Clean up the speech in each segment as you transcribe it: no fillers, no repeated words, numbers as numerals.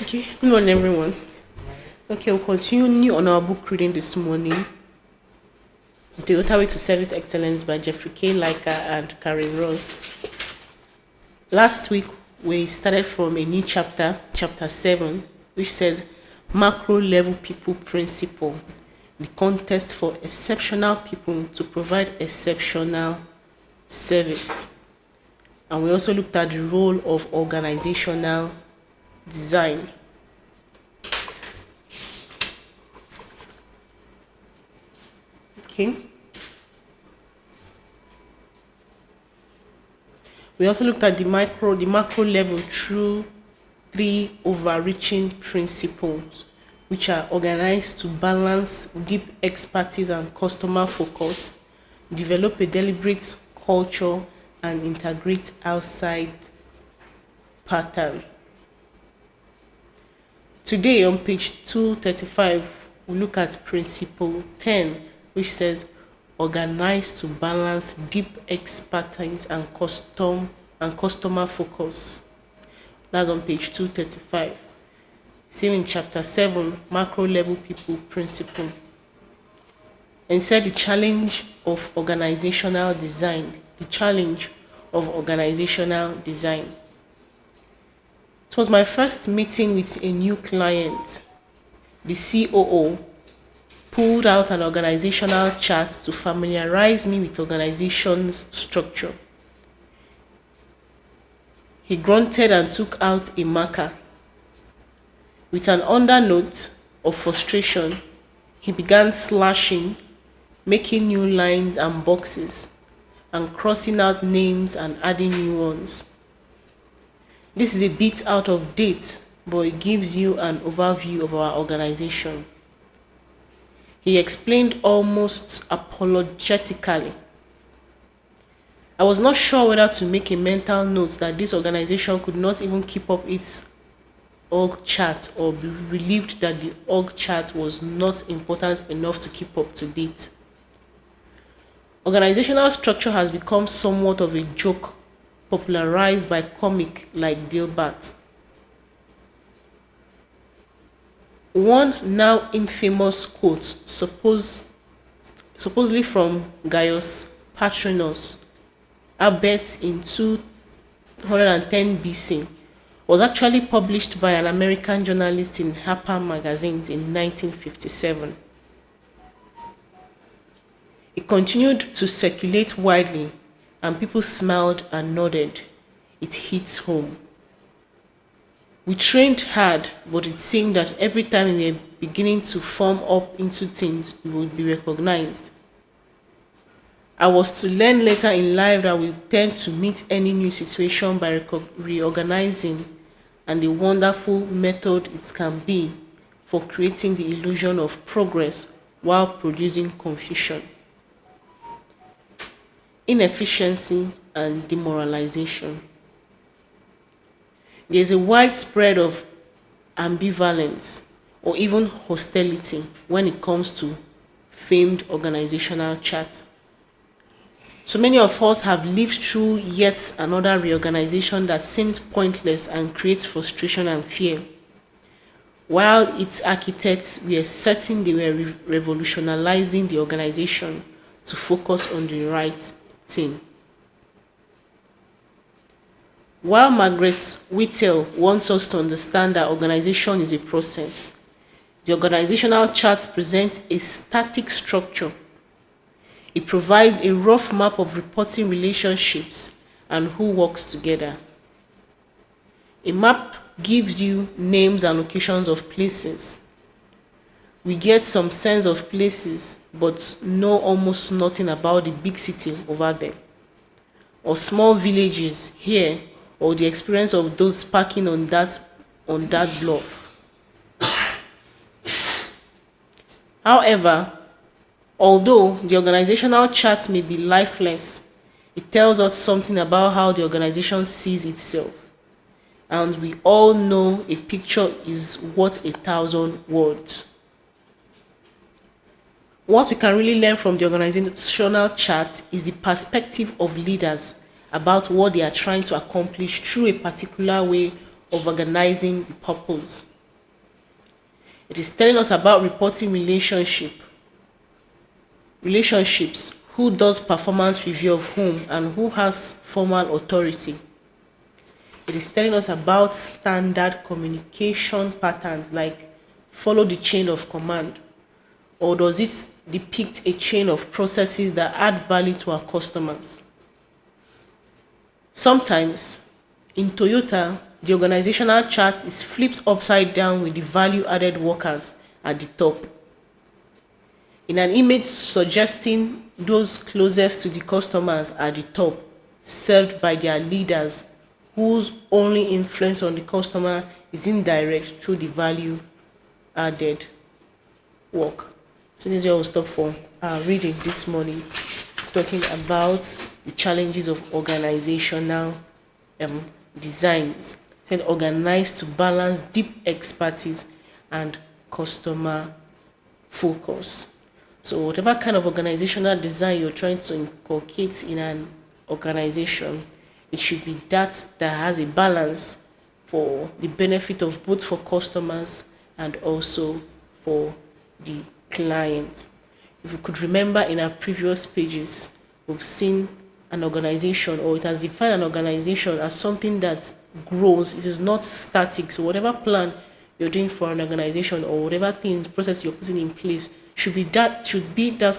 Okay, good morning, everyone. Okay, we'll continue on our book reading this morning, The Other Way to Service Excellence by Jeffrey K. Leica and Karen Ross. Last week, we started from a new chapter, chapter 7, which says Macro Level People Principle, the contest for exceptional people to provide exceptional service. And we also looked at the role of organizational design. Okay. We also looked at the macro level through three overreaching principles, which are organized to balance deep expertise and customer focus, develop a deliberate culture, and integrate outside pattern. Today on page 235, we look at principle 10, which says organize to balance deep expertise and customer focus. That's on page 235. Still in chapter 7, macro level people principle. And said the challenge of organizational design. The challenge of organizational design. It was my first meeting with a new client. The COO pulled out an organizational chart to familiarize me with organization's structure. He grunted and took out a marker. With an undernote of frustration, he began slashing, making new lines and boxes, and crossing out names and adding new ones. This is a bit out of date, but it gives you an overview of our organization. He explained almost apologetically. I was not sure whether to make a mental note that this organization could not even keep up its org chart or be relieved that the org chart was not important enough to keep up to date. Organizational structure has become somewhat of a joke popularized by comic like Dilbert. One now infamous quote, supposedly from Gaius Patronus, albeit in 210 BC, was actually published by an American journalist in Harper magazines in 1957. It continued to circulate widely, and people smiled and nodded. It hits home. We trained hard, but it seemed that every time we were beginning to form up into teams, we would be recognized. I was to learn later in life that we tend to meet any new situation by reorganizing, and the wonderful method it can be for creating the illusion of progress while producing confusion, inefficiency, and demoralization. There is a widespread of ambivalence or even hostility when it comes to famed organizational chart. So many of us have lived through yet another reorganization that seems pointless and creates frustration and fear, while its architects were certain they were revolutionizing the organization to focus on the right thing. While Margaret Whittle wants us to understand that organization is a process, the organizational chart presents a static structure. It provides a rough map of reporting relationships and who works together. A map gives you names and locations of places. We get some sense of places, but know almost nothing about the big city over there, or small villages here, or the experience of those parking on that bluff. However, although the organizational chart may be lifeless, it tells us something about how the organization sees itself. And we all know a picture is worth 1,000 words. What we can really learn from the organizational chart is the perspective of leaders about what they are trying to accomplish through a particular way of organizing the purpose. It is telling us about reporting relationships, who does performance review of whom, and who has formal authority. It is telling us about standard communication patterns, like follow the chain of command, or does it depict a chain of processes that add value to our customers? Sometimes in Toyota, the organizational chart is flipped upside down with the value added workers at the top, in an image suggesting those closest to the customers at the top, served by their leaders, whose only influence on the customer is indirect through the value added work. So this is where we'll stop for our reading this morning, talking about the challenges of organizational designs. Said organized to balance deep expertise and customer focus. So whatever kind of organizational design you're trying to inculcate in an organization, it should be that has a balance for the benefit of both for customers and also for the client. If you could remember in our previous pages, we've seen an organization, or it has defined an organization as something that grows. It is not static. So whatever plan you're doing for an organization, or whatever things, process you're putting in place, should be that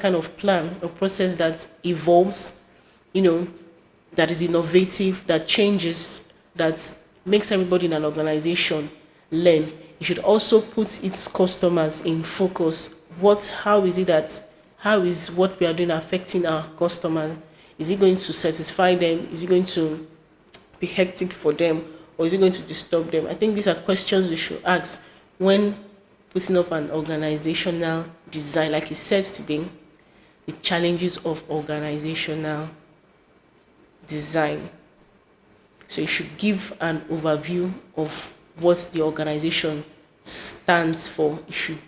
kind of plan or process that evolves, that is innovative, that changes, that makes everybody in an organization learn. It should also put its customers in focus. How is what we are doing affecting our customers? Is it going to satisfy them? Is it going to be hectic for them? Or is it going to disturb them? I think these are questions we should ask when putting up an organizational design. Like it says today, the challenges of organizational design. So you should give an overview of what the organization stands for. It should,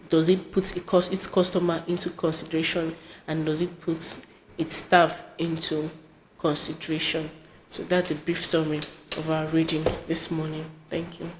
does it put its customer into consideration, and does it put its staff into consideration? So that's a brief summary of our reading this morning. Thank you.